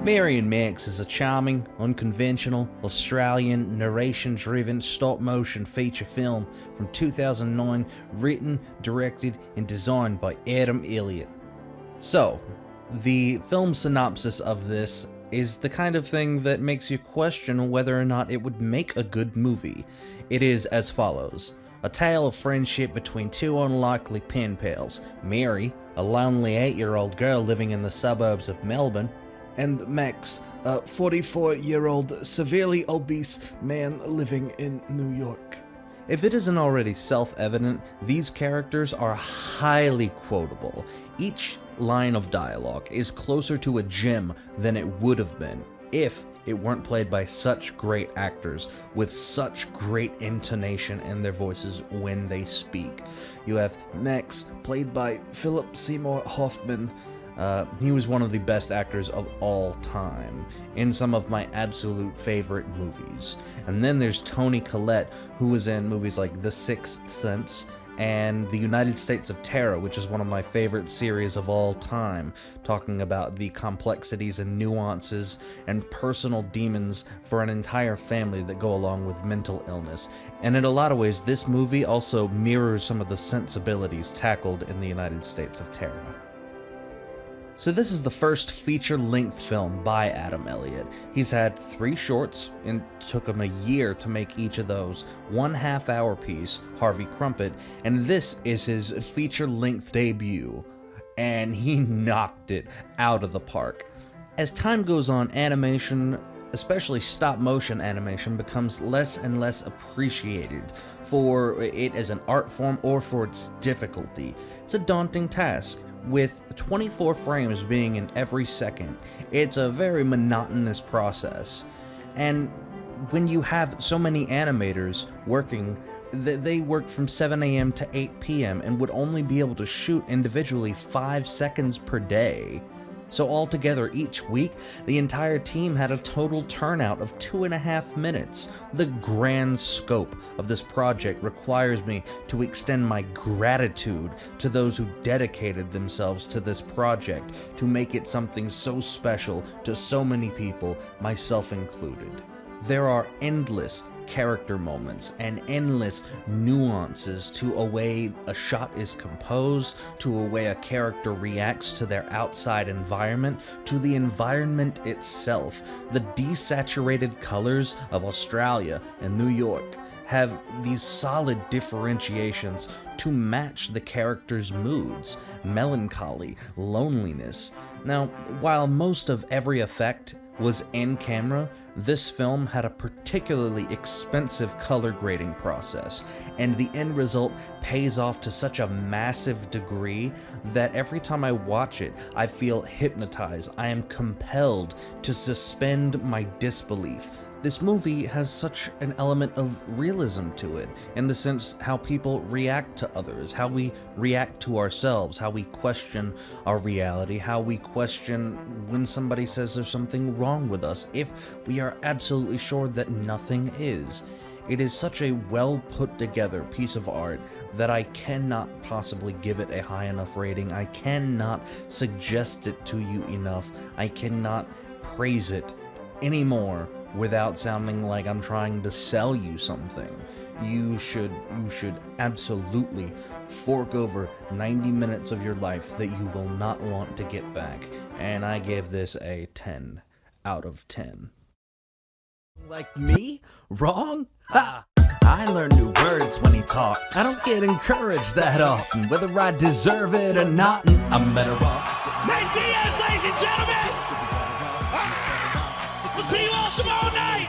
Mary and Max is a charming, unconventional, Australian, narration-driven, stop-motion feature film from 2009, written, directed, and designed by Adam Elliot. So, the film synopsis of this is the kind of thing that makes you question whether or not it would make a good movie. It is as follows. A tale of friendship between two unlikely pen pals, Mary, a lonely 8-year-old girl living in the suburbs of Melbourne, and Max, a 44-year-old severely obese man living in New York. If it isn't already self-evident, these characters are highly quotable. Each line of dialogue is closer to a gem than it would have been if it weren't played by such great actors with such great intonation in their voices when they speak. You have Max, played by Seymour Hoffman. He was one of the best actors of all time in some of my absolute favorite movies. And then there's Toni Collette, who was in movies like The Sixth Sense and The United States of Terror, which is one of my favorite series of all time, talking about the complexities and nuances and personal demons for an entire family that go along with mental illness. And in a lot of ways, this movie also mirrors some of the sensibilities tackled in The United States of Terror. So this is the first feature-length film by Adam Elliot. He's had 3 shorts, and it took him a year to make each of those. 1 half-hour piece, Harvey Crumpet, and this is his feature-length debut, and he knocked it out of the park. As time goes on, animation, especially stop-motion animation, becomes less and less appreciated for it as an art form or for its difficulty. It's a daunting task, with 24 frames being in every second. It's a very monotonous process. And when you have so many animators working, they work from 7 a.m. to 8 p.m. and would only be able to shoot individually 5 seconds per day. So altogether, each week, the entire team had a total turnout of 2.5 minutes. The grand scope of this project requires me to extend my gratitude to those who dedicated themselves to this project to make it something so special to so many people, myself included. There are endless character moments and endless nuances to a way a shot is composed, to a way a character reacts to their outside environment, to the environment itself. The desaturated colors of Australia and New York have these solid differentiations to match the characters' moods, melancholy, loneliness. Now, while most of every effect was in camera, this film had a particularly expensive color grading process, and the end result pays off to such a massive degree that every time I watch it, I feel hypnotized. I am compelled to suspend my disbelief. This movie has such an element of realism to it, in the sense how people react to others, how we react to ourselves, how we question our reality, how we question when somebody says there's something wrong with us, if we are absolutely sure that nothing is. It is such a well put together piece of art that I cannot possibly give it a high enough rating. I cannot suggest it to you enough. I cannot praise it anymore without sounding like I'm trying to sell you something. You should absolutely fork over 90 minutes of your life that you will not want to get back. And I gave this a 10 out of 10. Like me? Wrong? Ha! I learn new words when he talks. I don't get encouraged that often, whether I deserve it or not, and I'm better off. 19 years, ladies and gentlemen! We'll see you all tomorrow night!